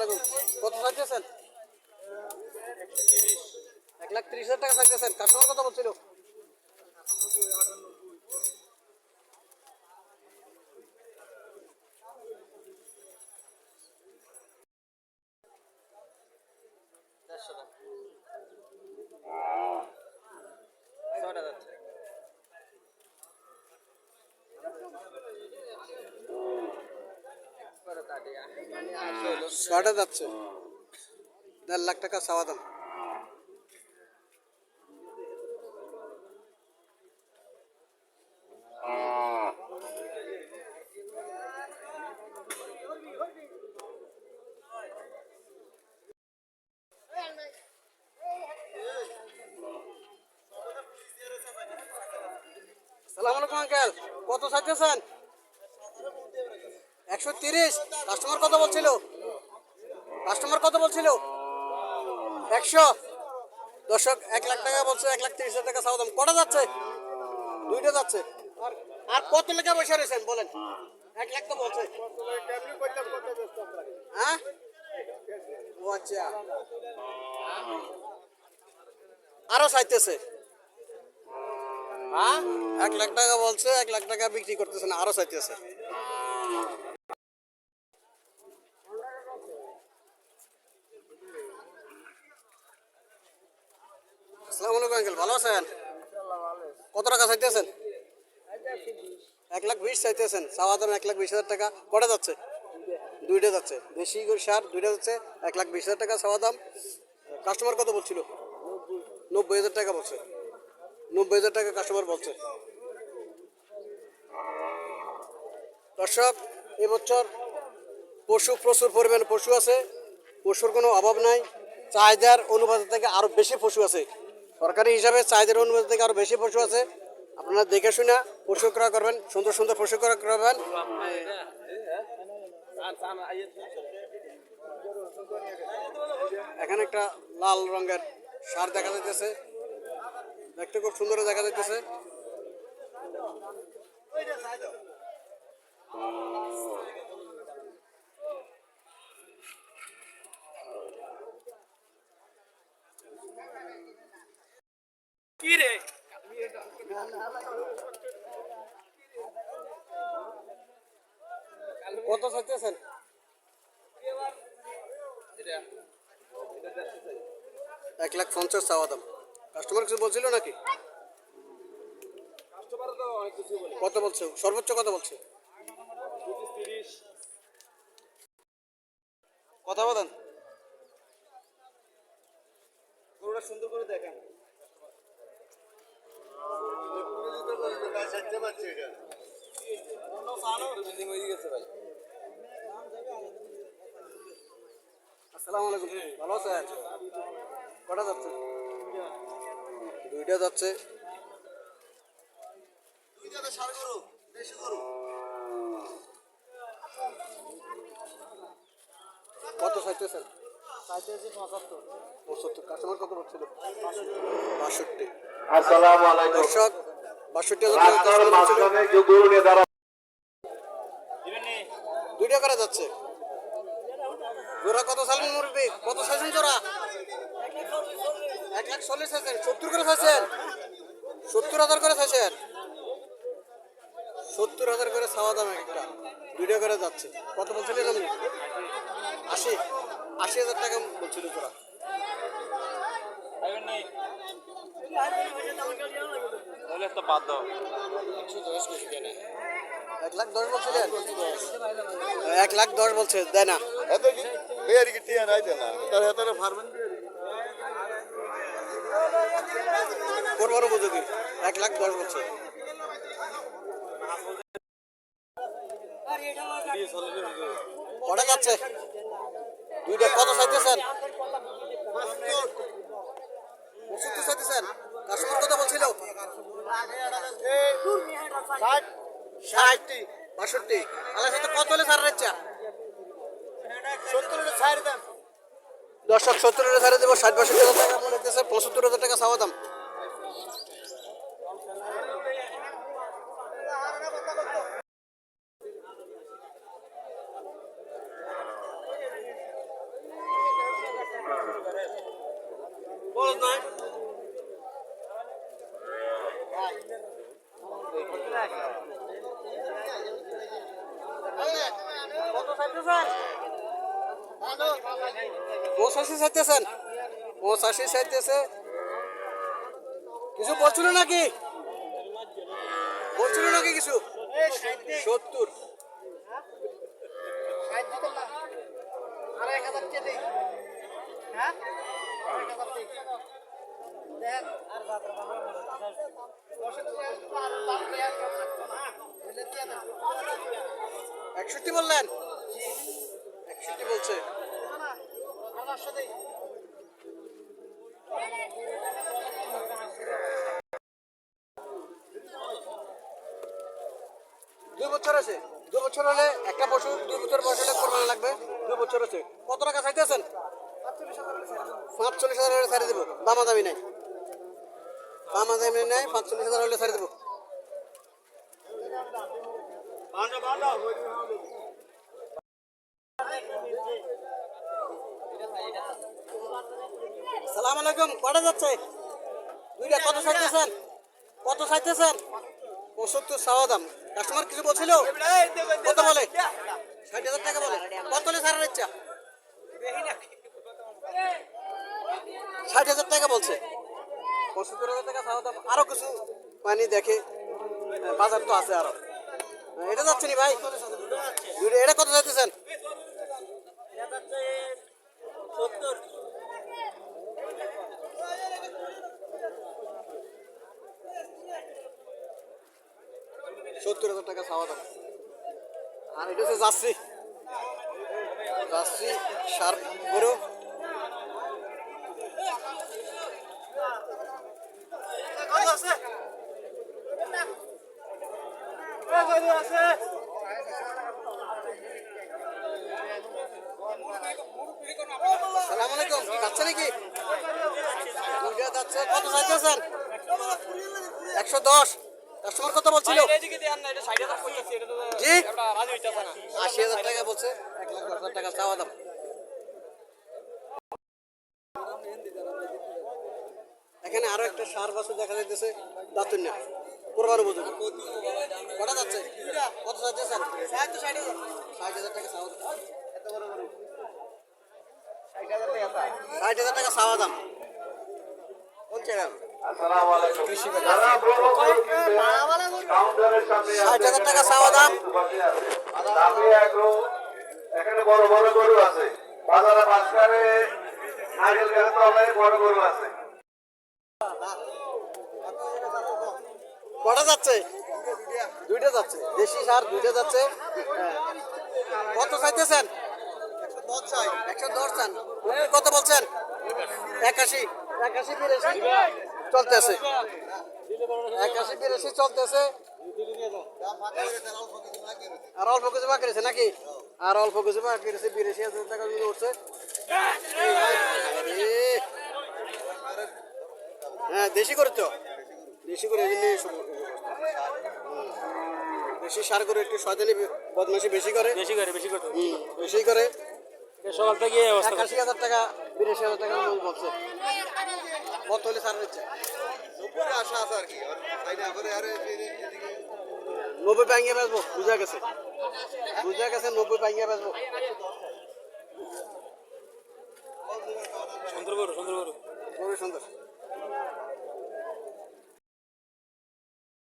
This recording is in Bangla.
আলাইকুম। কত চাইতেছেন? 1,30,000 টাকা চাইতেছেন। কাস্টমার কত বলছিল? ছয়টা যাচ্ছে, 1.5 লাখ টাকা চাওয়া দাম। সালাম আলাইকুম আঙ্কেল, কত চাইতেছেন? 130। কাস্টমার কত বলছিল? কাস্টমার কত বলছিল? 100। দর্শক 1 লাখ টাকা বলছে, 1,30,000 টাকা চাওয়া দাম। কটা যাচ্ছে? দুইটা যাচ্ছে। আর কত লেখা বসে রয়েছেন বলেন? 1 লাখ তো বলছে। হ্যাঁ, ও আচ্ছা, আরো চাইতেছে। হ্যাঁ, 1 লাখ টাকা বলছে, 1 লাখ টাকা বিক্রি করতেছে না, আরো চাইতেছে। আসসালামু আলাইকুম আঙ্কেল, ভালো আছেন? কত টাকা চাইতেছেন? 1,20,000 চাইতেছেন। চাওয়া দাম 1,20,000 টাকা। কটা যাচ্ছে? দুইটা যাচ্ছে। দেশি সার দুইটা যাচ্ছে, 1,20,000 টাকা চাওয়া দাম। কাস্টমার কত বলছিল? 90,000 টাকা বলছে। 90,000 টাকা কাস্টমার বলছে। দর্শক, এবছর পশু প্রচুর পরিমাণে পশু আছে, পশুর কোনো অভাব নাই। চাহিদার অনুপাত থেকে আরও বেশি পশু আছে। সরকারি হিসাবে চাহিদার অনুপাত থেকে আরও বেশি পশু আছে। আপনারা দেখে শুনে পশু ক্রয় করবেন, সুন্দর সুন্দর পশু ক্রয় করবেন। এখানে একটা লাল রঙের সার দেখা যাইতেছে, দেখতে খুব সুন্দর দেখা যাইতেছে। কি রে, কত চাইতেছেন? 1,50,000 চাওয়া দাম। কাস্টমার কিছু বলছিল নাকি? কত বলছে? সর্বোচ্চ কত বলছে? কথা বলেন, গরুটা সুন্দর করে দেখেন। আসসালামু আলাইকুম, ভালো আছেন? কটা যাচ্ছে? দুইটা যাচ্ছে। কত চাইতেছেন? 75। কাস্টমার কত বলছিল? 62। আসসালামু আলাইকুম। দর্শক, 62,000 রাস্তার মাঝখানে যে গরু নিয়ে দাঁড়া দুইটা করে যাচ্ছে। জোড়া কত চাইলেন মুরব্বী? কত চাইছেন জোড়া? 1,40,000 চাইছেন। 70 করে চাইছেন? 70,000 করে চাইছেন? 70,000 করে চাওয়া দাম একটা। দুইটা করে যাচ্ছে। কত বলছিলেন আপনি? 80,000 টাকা বলছিল জোড়া। বাদ দাও। 1,10,000 বলছিলেন? 1,10,000 বলছে, দেয় না। কোরবানো বুঝে দিন। 1,10,000 বলছে। কটা যাচ্ছে? দুইটা। কত চাইতেছেন? 75 চাইতেছেন। কাস্টমার কত বলছিল? 60, 62। আল্লাহ সাথে কত হলে ছাড় ইচ্ছা? 70 ছাড় দাম। দর্শক, 70 ছাড়ে দেবো। 60-62,000 টাকা মনে হইতেছে। 75,000 টাকা চাওয়া দাম। কত চাইতেছেন? 85 চাইতেছেন? 85 চাইতেছে। কিছু বলছিল নাকি? বলছিল নাকি কিছু? 70। একষট্টি বললেন? 61 বলছে। দুই বছর আছে। 2 বছর হলে একটা পশু 2 বছর বয়স হলে কোরবানি লাগবে। 2 বছর আছে। কত টাকা চাইতেছেন? 45,000 হলে ছাড়ে দেবো। দামাদামি নাই, দামাদামি নাই। 45,000 হলে ছাড়ে দেবো। সালাম আলাইকুম। কটা যাচ্ছে? দুইটা। কত চাইতেছেন? কত চাইতেছেন? 75 চাওয়া দাম। কাস্টমার কিছু বলছিল? কত বলে? 60,000 টাকা বলে। কত হলে ছাড়ার ইচ্ছা? 60,000 টাকা বলছে। 75,000 টাকা চাওয়া দাম। আরো কিছু মানে দেখে বাজার তো আছে আরো। এটা যাচ্ছে নি ভাই? দুইটা। এটা কত চাইতেছেন? 70,000 টাকা চাওয়া দাম। আর এটা হচ্ছে জার্সি। জার্সি সার গরু। সালাম আলাইকুম। যাচ্ছে নাকি? দুইটা যাচ্ছে। কত চাইতেছেন? 110। কাস্টমার কত বলছিল? জি, 80,000 টাকা বলছে। 1,10,000 টাকা চাওয়া দাম। এখানে আরো একটা সার বাছু দেখা যাইতেছে। দাঁতুন না, কোরবানি বুঝুন। কটা যাচ্ছে? কত চাইতেছেন? 60,000 টাকা চাওয়া দাম। 60,000 টাকা চাওয়া দাম। কোন জায়গা? আসসালামু আলাইকুম। যারা ভ্রমণ করে কিনবে, কাউন্টারের সামনে 60,000 টাকা চাওয়া দাম। বসে আছে। দামি এগ্রো, এখানে বড় বড় গরু আছে। বাজারে মাঝখানে নারকেল গাছের তলায় বড় গরু আছে। কটা যাচ্ছে? দুইটা যাচ্ছে। দেশি সার দুইটা যাচ্ছে। হ্যাঁ। কত চাইতেছেন? 110 চান। কত বলছেন? 81। 82 চলতেছে। 81 চলতেছে। আর অল্প কিছু বাকি রয়েছে নাকি? আর অল্প কিছু বাকি রয়েছে। 82,000 টাকা যদি উঠছে। হ্যাঁ, দেশি করে তো। দেশি করে এই জন্যই দেশি সার করে একটু শয়তানি বদমাশি বেশি করে। বেশি করে। সকাল থেকে 81,000 টাকা 82,000 টাকা মূল বলছে। কত হলে সার দিচ্ছে? 90 পাইঙ্গে বেচবো। বুঝা গেছে, বুঝা গেছে। 90 পাইঙ্গে বেচবো। সুন্দর খুবই সুন্দর।